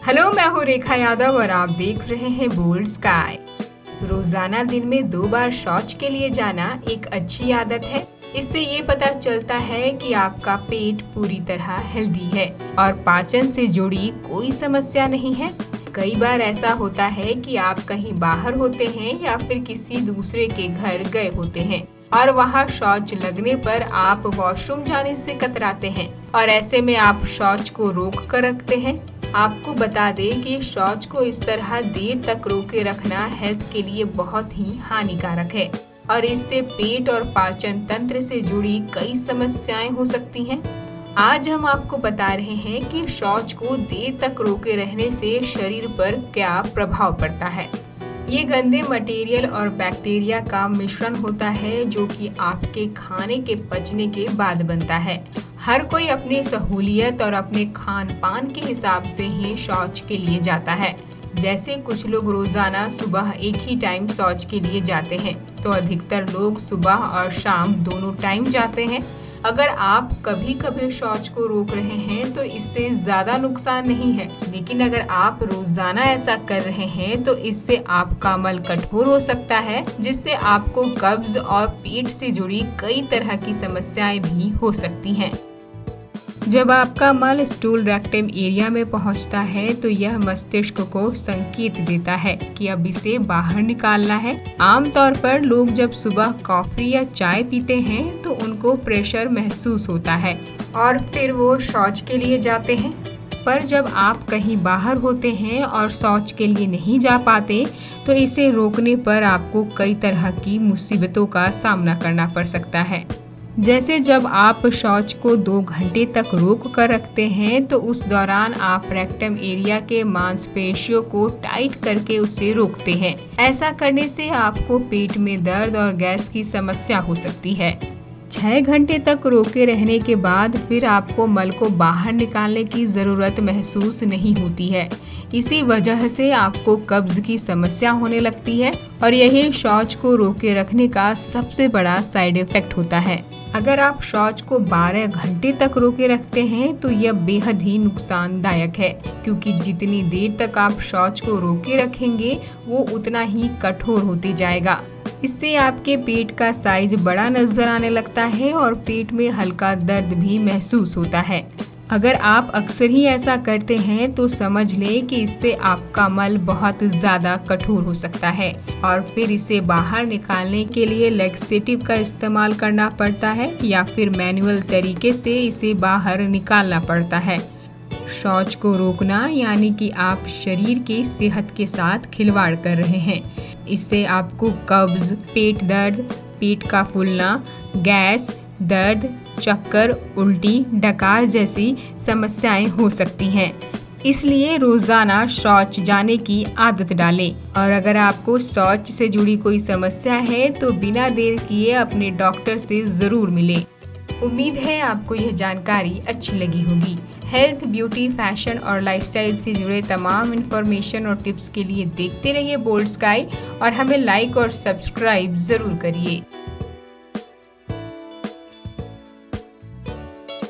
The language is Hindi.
हेलो, मैं हूँ रेखा यादव और आप देख रहे हैं बोल्ड स्काई। रोजाना दिन में 2 बार शौच के लिए जाना एक अच्छी आदत है। इससे ये पता चलता है कि आपका पेट पूरी तरह हेल्दी है और पाचन से जुड़ी कोई समस्या नहीं है। कई बार ऐसा होता है कि आप कहीं बाहर होते हैं या फिर किसी दूसरे के घर गए होते हैं और वहाँ शौच लगने पर आप वॉशरूम जाने से कतराते हैं और ऐसे में आप शौच को रोक कर रखते हैं। आपको बता दें कि शौच को इस तरह देर तक रोके रखना हेल्थ के लिए बहुत ही हानिकारक है और इससे पेट और पाचन तंत्र से जुड़ी कई समस्याएं हो सकती हैं। आज हम आपको बता रहे हैं कि शौच को देर तक रोके रहने से शरीर पर क्या प्रभाव पड़ता है। ये गंदे मटेरियल और बैक्टीरिया का मिश्रण होता है जो कि आपके खाने के पचने के बाद बनता है। हर कोई अपनी सहूलियत और अपने खान पान के हिसाब से ही शौच के लिए जाता है। जैसे कुछ लोग रोजाना सुबह एक ही टाइम शौच के लिए जाते हैं, तो अधिकतर लोग सुबह और शाम दोनों टाइम जाते हैं। अगर आप कभी कभी शौच को रोक रहे हैं तो इससे ज्यादा नुकसान नहीं है, लेकिन अगर आप रोजाना ऐसा कर रहे हैं तो इससे आपका मल कठोर हो सकता है, जिससे आपको कब्ज और पेट से जुड़ी कई तरह की समस्याएं भी हो सकती हैं। जब आपका मल स्टूल रेक्टम एरिया में पहुंचता है तो यह मस्तिष्क को संकेत देता है कि अब इसे बाहर निकालना है। आमतौर पर लोग जब सुबह कॉफी या चाय पीते हैं तो उनको प्रेशर महसूस होता है और फिर वो शौच के लिए जाते हैं। पर जब आप कहीं बाहर होते हैं और शौच के लिए नहीं जा पाते तो इसे रोकने पर आपको कई तरह की मुसीबतों का सामना करना पड़ सकता है। जैसे जब आप शौच को 2 घंटे तक रोक कर रखते हैं तो उस दौरान आप रेक्टम एरिया के मांसपेशियों को टाइट करके उसे रोकते हैं। ऐसा करने से आपको पेट में दर्द और गैस की समस्या हो सकती है। 6 घंटे तक रोके रहने के बाद फिर आपको मल को बाहर निकालने की जरूरत महसूस नहीं होती है। इसी वजह से आपको कब्ज की समस्या होने लगती है और यही शौच को रोके रखने का सबसे बड़ा साइड इफेक्ट होता है। अगर आप शौच को 12 घंटे तक रोके रखते हैं तो यह बेहद ही नुकसानदायक है, क्योंकि जितनी देर तक आप शौच को रोके रखेंगे वो उतना ही कठोर होते जाएगा। इससे आपके पेट का साइज बड़ा नजर आने लगता है और पेट में हल्का दर्द भी महसूस होता है। अगर आप अक्सर ही ऐसा करते हैं तो समझ लें कि इससे आपका मल बहुत ज्यादा कठोर हो सकता है और फिर इसे बाहर निकालने के लिए लैक्सेटिव का इस्तेमाल करना पड़ता है या फिर मैनुअल तरीके से इसे बाहर निकालना पड़ता है। शौच को रोकना यानी कि आप शरीर की सेहत के साथ खिलवाड़ कर रहे हैं। इससे आपको कब्ज, पेट दर्द, पेट का फूलना, गैस, दर्द, चक्कर, उल्टी, डकार जैसी समस्याएं हो सकती हैं। इसलिए रोजाना शौच जाने की आदत डालें और अगर आपको शौच से जुड़ी कोई समस्या है तो बिना देर किए अपने डॉक्टर से जरूर मिलें। उम्मीद है आपको यह जानकारी अच्छी लगी होगी। हेल्थ, ब्यूटी, फैशन और लाइफस्टाइल से जुड़े तमाम इन्फॉर्मेशन और टिप्स के लिए देखते रहिए बोल्ड स्काई और हमें लाइक और सब्सक्राइब जरूर करिए।